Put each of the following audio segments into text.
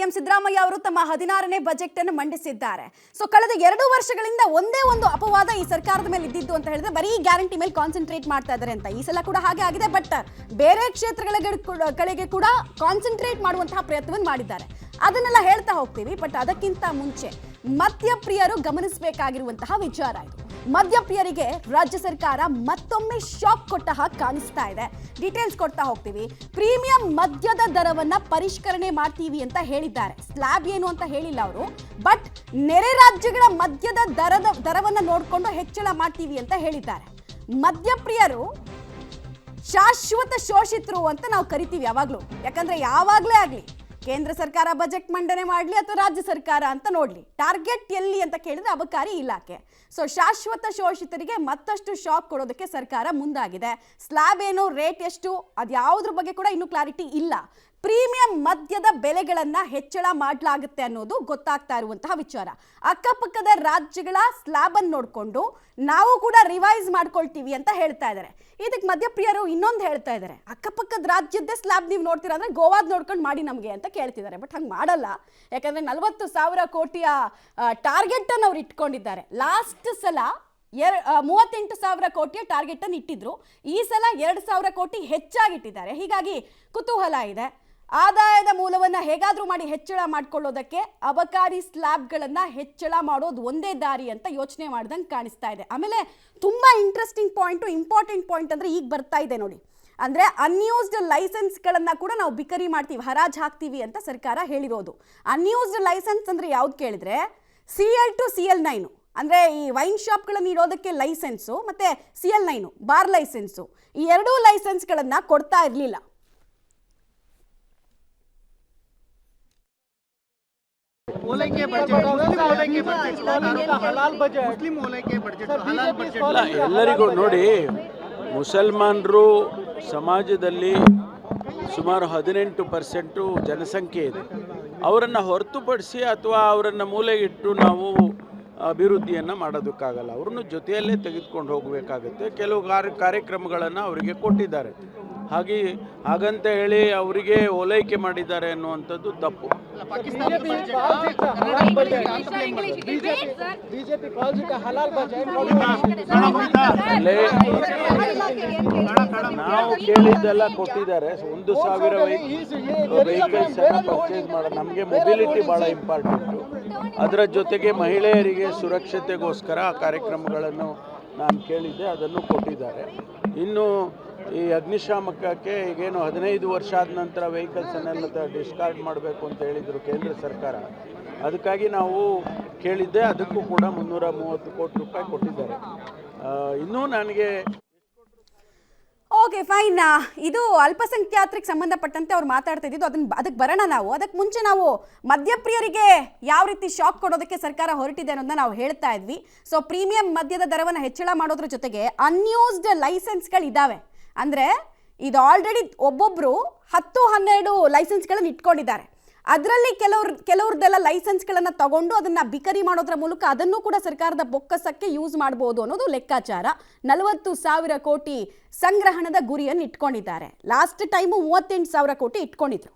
CM Siddaramaiah ಅವರು ತಮ್ಮ 16ನೇ budget ಅನ್ನು ಮಂಡಿಸಿದ್ದಾರೆ. ಸೊ ಕಳೆದ 2 ವರ್ಷಗಳಿಂದ ಒಂದೇ ಒಂದು ಅಪವಾದ ಈ ಸರ್ಕಾರದ ಮೇಲೆ ಇದ್ದಿದ್ದು ಅಂತ ಹೇಳಿದ್ರೆ ಬರೀ ಗ್ಯಾರಂಟಿ ಮೇಲೆ ಕಾನ್ಸಂಟ್ರೇಟ್ ಮಾಡ್ತಾ ಇದ್ದಾರೆ ಅಂತ. ಈ ಸಲ ಕೂಡ ಹಾಗೆ ಆಗಿದೆ. ಬಟ್ ಬೇರೆ ಕ್ಷೇತ್ರಗಳಿಗೆ ಕೂಡ ಕಾನ್ಸಂಟ್ರೇಟ್ ಮಾಡುವಂತಹ ಪ್ರಯತ್ನವನ್ನು ಮಾಡಿದ್ದಾರೆ. ಅದನ್ನೆಲ್ಲ ಹೇಳ್ತಾ ಹೋಗ್ತೀವಿ. ಬಟ್ ಅದಕ್ಕಿಂತ ಮುಂಚೆ ಮದ್ಯಪ್ರಿಯರು ಗಮನಿಸಬೇಕಾಗಿರುವಂತಹ ವಿಚಾರ ಇದು. ಮದ್ಯಪ್ರಿಯರಿಗೆ ರಾಜ್ಯ ಸರ್ಕಾರ ಮತ್ತೊಮ್ಮೆ ಶಾಕ್ ಕೊಟ್ಟ ಹಾಗೆ ಕಾಣಿಸ್ತಾ ಇದೆ. ಡೀಟೇಲ್ಸ್ ಕೊಡ್ತಾ ಹೋಗ್ತೀವಿ. ಪ್ರೀಮಿಯಂ ಮದ್ಯದ ದರವನ್ನ ಪರಿಷ್ಕರಣೆ ಮಾಡ್ತೀವಿ ಅಂತ ಹೇಳಿದ್ದಾರೆ. ಸ್ಲ್ಯಾಬ್ ಏನು ಅಂತ ಹೇಳಿಲ್ಲ ಅವರು. ಬಟ್ ನೆರೆ ರಾಜ್ಯಗಳ ಮದ್ಯದ ದರವನ್ನ ನೋಡಿಕೊಂಡು ಹೆಚ್ಚಳ ಮಾಡ್ತೀವಿ ಅಂತ ಹೇಳಿದ್ದಾರೆ. ಮದ್ಯಪ್ರಿಯರು ಶಾಶ್ವತ ಶೋಷಿತರು ಅಂತ ನಾವು ಕರಿತೀವಿ ಯಾವಾಗ್ಲೂ. ಯಾಕಂದ್ರೆ ಯಾವಾಗ್ಲೇ ಆಗ್ಲಿ ಕೇಂದ್ರ ಸರ್ಕಾರ ಬಜೆಟ್ ಮಂಡನೆ ಮಾಡಲಿ ಅಥವಾ ರಾಜ್ಯ ಸರ್ಕಾರ ಅಂತ ನೋಡಲಿ, ಟಾರ್ಗೆಟ್ ಎಲ್ಲಿ ಅಂತ ಕೇಳಿದ್ರೆ ಅಬಕಾರಿ ಇಲಾಖೆ. ಸೊ ಶಾಶ್ವತ ಶೋಷಿತರಿಗೆ ಮತ್ತಷ್ಟು ಶಾಕ್ ಕೊಡೋದಕ್ಕೆ ಸರ್ಕಾರ ಮುಂದಾಗಿದೆ. ಸ್ಲ್ಯಾಬ್ ಏನು, ರೇಟ್ ಎಷ್ಟು, ಅದ್ಯಾವುದ್ರ ಬಗ್ಗೆ ಕೂಡ ಇನ್ನೂ ಕ್ಲಾರಿಟಿ ಇಲ್ಲ. ಪ್ರೀಮಿಯಂ ಮದ್ಯದ ಬೆಲೆಗಳನ್ನ ಹೆಚ್ಚಳ ಮಾಡಲಾಗುತ್ತೆ ಅನ್ನೋದು ಗೊತ್ತಾಗ್ತಾ ಇರುವಂತಹ ವಿಚಾರ. ಅಕ್ಕಪಕ್ಕದ ರಾಜ್ಯಗಳ ಸ್ಲ್ಯಾಬ್ ಅನ್ನು ನೋಡಿಕೊಂಡು ನಾವು ಕೂಡ ರಿವೈಸ್ ಮಾಡ್ಕೊಳ್ತೀವಿ ಅಂತ ಹೇಳ್ತಾ ಇದ್ದಾರೆ. ಇದಕ್ಕೆ ಮದ್ಯಪ್ರಿಯರು ಇನ್ನೊಂದು ಹೇಳ್ತಾ ಇದ್ದಾರೆ, ಅಕ್ಕಪಕ್ಕದ ರಾಜ್ಯದ್ದೇ ಸ್ಲ್ಯಾಬ್ ನೀವು ನೋಡ್ತೀರಾ ಅಂದ್ರೆ ಗೋವಾದ್ ನೋಡ್ಕೊಂಡು ಮಾಡಿ ನಮಗೆ ಅಂತ ಕೇಳ್ತಿದ್ದಾರೆ. ಬಟ್ ಹಂಗೆ ಮಾಡಲ್ಲ. ಯಾಕಂದ್ರೆ 40,000 ಕೋಟಿಯ ಟಾರ್ಗೆಟ್ ಅನ್ನು ಅವ್ರು ಇಟ್ಕೊಂಡಿದ್ದಾರೆ. ಲಾಸ್ಟ್ ಸಲ 38,000 ಕೋಟಿಯ ಟಾರ್ಗೆಟ್ ಅನ್ನು ಇಟ್ಟಿದ್ರು. ಈ ಸಲ 2,000 ಕೋಟಿ ಹೆಚ್ಚಾಗಿಟ್ಟಿದ್ದಾರೆ. ಹೀಗಾಗಿ ಕುತೂಹಲ ಇದೆ. ಆದಾಯದ ಮೂಲವನ್ನ ಹೇಗಾದ್ರೂ ಮಾಡಿ ಹೆಚ್ಚಳ ಮಾಡ್ಕೊಳ್ಳೋದಕ್ಕೆ ಅಬಕಾರಿ ಸ್ಲ್ಯಾಬ್ಗಳನ್ನ ಹೆಚ್ಚಳ ಮಾಡೋದು ಒಂದೇ ದಾರಿ ಅಂತ ಯೋಚನೆ ಮಾಡ್ದಂಗೆ ಕಾಣಿಸ್ತಾ ಇದೆ. ಆಮೇಲೆ ತುಂಬಾ ಇಂಟ್ರೆಸ್ಟಿಂಗ್ ಪಾಯಿಂಟು, ಇಂಪಾರ್ಟೆಂಟ್ ಪಾಯಿಂಟ್ ಅಂದ್ರೆ ಈಗ ಬರ್ತಾ ಇದೆ ನೋಡಿ. ಅಂದ್ರೆ ಅನ್ಯೂಸ್ಡ್ ಲೈಸೆನ್ಸ್ಗಳನ್ನ ಕೂಡ ನಾವು ಬಿಕರಿ ಮಾಡ್ತೀವಿ, ಹರಾಜ್ ಹಾಕ್ತೀವಿ ಅಂತ ಸರ್ಕಾರ ಹೇಳಿರೋದು. ಅನ್ಯೂಸ್ಡ್ ಲೈಸೆನ್ಸ್ ಅಂದ್ರೆ ಯಾವ್ದು ಕೇಳಿದ್ರೆ CL to CL9 ಅಂದ್ರೆ ಈ ವೈನ್ ಶಾಪ್ಗಳನ್ನು ಇಡೋದಕ್ಕೆ ಲೈಸೆನ್ಸು ಮತ್ತೆ CL9 ಬಾರ್ ಲೈಸೆನ್ಸು, ಈ ಎರಡೂ ಲೈಸೆನ್ಸ್ಗಳನ್ನ ಕೊಡ್ತಾ ಇರಲಿಲ್ಲ. ಎಲ್ಲರಿಗೂ ನೋಡಿ, ಮುಸಲ್ಮಾನರು ಸಮಾಜದಲ್ಲಿ ಸುಮಾರು 18% ಜನಸಂಖ್ಯೆ ಇದೆ. ಅವರನ್ನು ಹೊರತುಪಡಿಸಿ ಅಥವಾ ಅವರನ್ನು ಮೂಲೆಗಿಟ್ಟು ನಾವು ಅಭಿವೃದ್ಧಿಯನ್ನು ಮಾಡೋದಕ್ಕಾಗಲ್ಲ. ಅವ್ರನ್ನ ಜೊತೆಯಲ್ಲೇ ತೆಗೆದುಕೊಂಡು ಹೋಗಬೇಕಾಗುತ್ತೆ. ಕೆಲವು ಕಾರ್ಯಕ್ರಮಗಳನ್ನು ಅವರಿಗೆ ಕೊಟ್ಟಿದ್ದಾರೆ. ಹಾಗಂತ ಹೇಳಿ ಅವರಿಗೆ ಓಲೈಕೆ ಮಾಡಿದ್ದಾರೆ ಅನ್ನುವಂಥದ್ದು ತಪ್ಪು. ನಾವು ಕೇಳಿದ್ದೆಲ್ಲ ಕೊಟ್ಟಿದ್ದಾರೆ. 1,000 ವೆಹಿಕಲ್ಸ್ ಅನ್ನು ಪರ್ಚೇಸ್ ಮಾಡೋದು. ನಮಗೆ ಮೊಬಿಲಿಟಿ ಭಾಳ ಇಂಪಾರ್ಟೆಂಟು. ಅದರ ಜೊತೆಗೆ ಮಹಿಳೆಯರಿಗೆ ಸುರಕ್ಷತೆಗೋಸ್ಕರ ಕಾರ್ಯಕ್ರಮಗಳನ್ನು ನಾನು ಕೇಳಿದ್ದೆ, ಅದನ್ನು ಕೊಟ್ಟಿದ್ದಾರೆ. ಇನ್ನು ಈ ಅಗ್ನಿಶಾಮಕಕ್ಕೆ ಈಗೇನು 15 ವರ್ಷ ಆದ ನಂತರ ವೆಹಿಕಲ್ಸನ್ನೆಲ್ಲ ಡಿಸ್ಕಾರ್ಡ್ ಮಾಡಬೇಕು ಅಂತ ಹೇಳಿದರು ಕೇಂದ್ರ ಸರ್ಕಾರ. ಅದಕ್ಕಾಗಿ ನಾವು ಕೇಳಿದ್ದೆ, ಅದಕ್ಕೂ ಕೂಡ 330 ಕೋಟಿ ರೂಪಾಯಿ ಕೊಟ್ಟಿದ್ದಾರೆ. ಇನ್ನೂ ನನಗೆ ಓಕೆ ಫೈನ್. ಇದು ಅಲ್ಪಸಂಖ್ಯಾತರಿಗೆ ಸಂಬಂಧಪಟ್ಟಂತೆ ಅವ್ರು ಮಾತಾಡ್ತಾ ಇದ್ದಿದ್ದು. ಅದಕ್ಕೆ ಬರೋಣ ನಾವು. ಅದಕ್ಕೆ ಮುಂಚೆ ನಾವು ಮದ್ಯಪ್ರಿಯರಿಗೆ ಯಾವ ರೀತಿ ಶಾಕ್ ಕೊಡೋದಕ್ಕೆ ಸರ್ಕಾರ ಹೊರಟಿದೆ ಅನ್ನೋದನ್ನ ನಾವು ಹೇಳ್ತಾ ಇದ್ವಿ. ಸೊ ಪ್ರೀಮಿಯಂ ಮದ್ಯದ ದರವನ್ನು ಹೆಚ್ಚಳ ಮಾಡೋದ್ರ ಜೊತೆಗೆ ಅನ್ಯೂಸ್ಡ್ ಲೈಸೆನ್ಸ್ಗಳು ಇದ್ದಾವೆ. ಅಂದರೆ ಇದು ಆಲ್ರೆಡಿ ಒಬ್ಬೊಬ್ಬರು 10-12 ಲೈಸೆನ್ಸ್ಗಳನ್ನು ಇಟ್ಕೊಂಡಿದ್ದಾರೆ. ಅದರಲ್ಲಿ ಕೆಲವ್ರದ್ದೆಲ್ಲ ಲೈಸೆನ್ಸ್ಗಳನ್ನು ತಗೊಂಡು ಅದನ್ನು ಬಿಕರಿ ಮಾಡೋದ್ರ ಮೂಲಕ ಅದನ್ನು ಕೂಡ ಸರ್ಕಾರದ ಬೊಕ್ಕಸಕ್ಕೆ ಯೂಸ್ ಮಾಡ್ಬೋದು ಅನ್ನೋದು ಲೆಕ್ಕಾಚಾರ. 40,000 ಕೋಟಿ ಸಂಗ್ರಹಣದ ಗುರಿಯನ್ನು ಇಟ್ಕೊಂಡಿದ್ದಾರೆ. ಲಾಸ್ಟ್ ಟೈಮು 38,000 ಕೋಟಿ ಇಟ್ಕೊಂಡಿದ್ರು.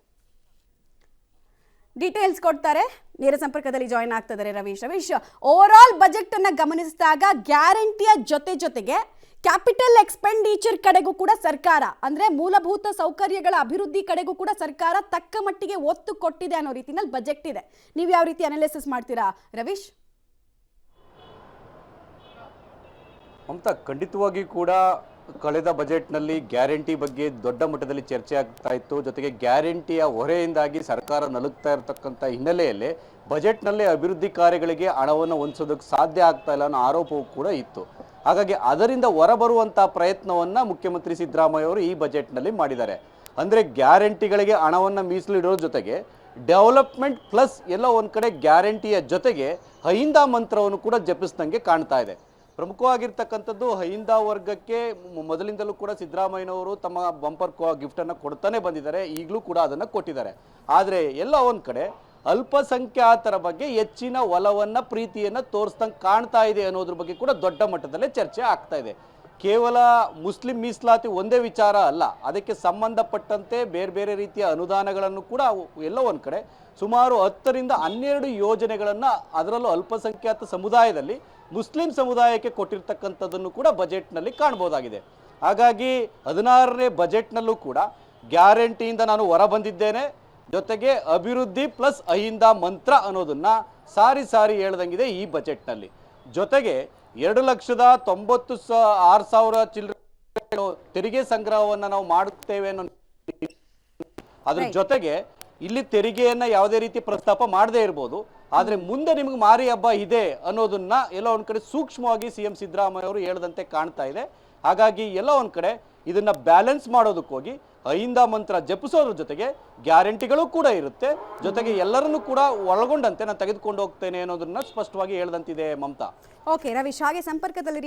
ಡೀಟೇಲ್ಸ್ ಕೊಡ್ತಾರೆ. ನೇರ ಸಂಪರ್ಕದಲ್ಲಿ ಜಾಯಿನ್ ಆಗ್ತಿದ್ದಾರೆ ರವೀಶ್. ಓವರ್ ಆಲ್ ಬಜೆಟ್ ಅನ್ನ ಗಮನಿಸಿದಾಗ ಗ್ಯಾರಂಟಿಯ ಜೊತೆಗೆ ಕ್ಯಾಪಿಟಲ್ ಎಕ್ಸ್ಪೆಂಡಿಚರ್ ಕಡೆಗೂ ಕೂಡ ಸರ್ಕಾರ, ಅಂದ್ರೆ ಮೂಲಭೂತ ಸೌಕರ್ಯಗಳ ಅಭಿವೃದ್ಧಿ ಕಡೆಗೂ ಕೂಡ ಸರ್ಕಾರ ತಕ್ಕ ಮಟ್ಟಿಗೆ ಒತ್ತು ಕೊಟ್ಟಿದೆ ಅನ್ನೋ ರೀತಿಯಲ್ಲಿ ಬಜೆಟ್ ಇದೆ. ನೀವು ಯಾವ ರೀತಿ ಅನಾಲಿಸಿಸ್ ಮಾಡ್ತೀರಾ ರವೀಶ್? ಮಮತಾ, ಖಂಡಿತವಾಗಿ ಕೂಡ ಕಳೆದ ಬಜೆಟ್ನಲ್ಲಿ ಗ್ಯಾರಂಟಿ ಬಗ್ಗೆ ದೊಡ್ಡ ಮಟ್ಟದಲ್ಲಿ ಚರ್ಚೆ ಆಗ್ತಾ ಇತ್ತು. ಜೊತೆಗೆ ಗ್ಯಾರಂಟಿಯ ಹೊರೆಯಿಂದಾಗಿ ಸರ್ಕಾರ ನಲುಗ್ತಾ ಇರತಕ್ಕಂಥ ಹಿನ್ನೆಲೆಯಲ್ಲಿ ಬಜೆಟ್ನಲ್ಲೇ ಅಭಿವೃದ್ಧಿ ಕಾರ್ಯಗಳಿಗೆ ಹಣವನ್ನು ಹೊಂದಿಸೋದಕ್ಕೆ ಸಾಧ್ಯ ಆಗ್ತಾ ಇಲ್ಲ ಅನ್ನೋ ಆರೋಪವೂ ಕೂಡ ಇತ್ತು. ಹಾಗಾಗಿ ಅದರಿಂದ ಹೊರಬರುವಂಥ ಪ್ರಯತ್ನವನ್ನು ಮುಖ್ಯಮಂತ್ರಿ ಸಿದ್ದರಾಮಯ್ಯ ಅವರು ಈ ಬಜೆಟ್ನಲ್ಲಿ ಮಾಡಿದ್ದಾರೆ. ಅಂದರೆ ಗ್ಯಾರಂಟಿಗಳಿಗೆ ಹಣವನ್ನು ಮೀಸಲಿಡೋದ್ರ ಜೊತೆಗೆ ಡೆವಲಪ್ಮೆಂಟ್ ಪ್ಲಸ್ ಎಲ್ಲ ಒಂದು ಕಡೆ ಗ್ಯಾರಂಟಿಯ ಜೊತೆಗೆ ಅಹಿಂದ ಮಂತ್ರವನ್ನು ಕೂಡ ಜಪಿಸ್ದಂಗೆ ಕಾಣ್ತಾ ಇದೆ. ಪ್ರಮುಖವಾಗಿರ್ತಕ್ಕಂಥದ್ದು ಅಹಿಂದ ವರ್ಗಕ್ಕೆ ಮೊದಲಿಂದಲೂ ಕೂಡ ಸಿದ್ದರಾಮಯ್ಯನವರು ತಮ್ಮ ಬಂಪರ್ ಗಿಫ್ಟನ್ನು ಕೊಡ್ತಾನೆ ಬಂದಿದ್ದಾರೆ. ಈಗಲೂ ಕೂಡ ಅದನ್ನು ಕೊಟ್ಟಿದ್ದಾರೆ. ಆದರೆ ಎಲ್ಲ ಒಂದು ಕಡೆ ಅಲ್ಪಸಂಖ್ಯಾತರ ಬಗ್ಗೆ ಹೆಚ್ಚಿನ ಒಲವನ್ನು ಪ್ರೀತಿಯನ್ನು ತೋರಿಸ್ದಂಗೆ ಕಾಣ್ತಾ ಇದೆ ಅನ್ನೋದ್ರ ಬಗ್ಗೆ ಕೂಡ ದೊಡ್ಡ ಮಟ್ಟದಲ್ಲೇ ಚರ್ಚೆ ಆಗ್ತಾ ಇದೆ. ಕೇವಲ ಮುಸ್ಲಿಂ ಮೀಸಲಾತಿ ಒಂದೇ ವಿಚಾರ ಅಲ್ಲ, ಅದಕ್ಕೆ ಸಂಬಂಧಪಟ್ಟಂತೆ ಬೇರೆ ಬೇರೆ ರೀತಿಯ ಅನುದಾನಗಳನ್ನು ಕೂಡ ಎಲ್ಲ ಒಂದು ಕಡೆ ಸುಮಾರು 10ರಿಂದ 12 ಯೋಜನೆಗಳನ್ನು ಅದರಲ್ಲೂ ಅಲ್ಪಸಂಖ್ಯಾತ ಸಮುದಾಯದಲ್ಲಿ ಮುಸ್ಲಿಂ ಸಮುದಾಯಕ್ಕೆ ಕೊಟ್ಟಿರ್ತಕ್ಕಂಥದ್ದನ್ನು ಕೂಡ ಬಜೆಟ್ನಲ್ಲಿ ಕಾಣ್ಬೋದಾಗಿದೆ. ಹಾಗಾಗಿ 16ನೇ ಬಜೆಟ್ನಲ್ಲೂ ಕೂಡ ಗ್ಯಾರಂಟಿಯಿಂದ ನಾನು ಹೊರ ಬಂದಿದ್ದೇನೆ, ಜೊತೆಗೆ ಅಭಿವೃದ್ಧಿ ಪ್ಲಸ್ ಅಹಿಂದ ಮಂತ್ರ ಅನ್ನೋದನ್ನ ಸಾರಿ ಸಾರಿ ಹೇಳ್ದಂಗಿದೆ ಈ ಬಜೆಟ್ನಲ್ಲಿ. ಜೊತೆಗೆ 2,96,000 ಚಿಲ್ಲರೆ ತೆರಿಗೆ ಸಂಗ್ರಹವನ್ನು ನಾವು ಮಾಡುತ್ತೇವೆ ಅನ್ನೋ ಅದ್ರ ಜೊತೆಗೆ ಇಲ್ಲಿ ತೆರಿಗೆಯನ್ನ ಯಾವುದೇ ರೀತಿ ಪ್ರಸ್ತಾಪ ಮಾಡದೇ ಇರ್ಬೋದು, ಆದ್ರೆ ಮುಂದೆ ನಿಮ್ಗೆ ಮಾರಿ ಹಬ್ಬ ಇದೆ ಅನ್ನೋದನ್ನ ಎಲ್ಲೋ ಒಂದ್ ಕಡೆ ಸೂಕ್ಷ್ಮವಾಗಿ ಸಿಎಂ ಸಿದ್ದರಾಮಯ್ಯ ಅವರು ಹೇಳದಂತೆ ಕಾಣ್ತಾ ಇದೆ. ಹಾಗಾಗಿ ಎಲ್ಲೋ ಒಂದ್ ಕಡೆ ಇದನ್ನ ಬ್ಯಾಲೆನ್ಸ್ ಮಾಡೋದಕ್ಕೋಗಿ ಅಹಿಂದ ಮಂತ್ರ ಜಪಿಸೋದ್ರ ಜೊತೆಗೆ ಗ್ಯಾರಂಟಿಗಳು ಕೂಡ ಇರುತ್ತೆ, ಜೊತೆಗೆ ಎಲ್ಲರನ್ನೂ ಕೂಡ ಒಳಗೊಂಡಂತೆ ನಾನು ತೆಗೆದುಕೊಂಡು ಹೋಗ್ತೇನೆ ಅನ್ನೋದನ್ನ ಸ್ಪಷ್ಟವಾಗಿ ಹೇಳ್ದಂತಿದೆ ಮಮತಾ. ಓಕೆ ರವೀಶ್, ಹಾಗೆ ಸಂಪರ್ಕದಲ್ಲಿ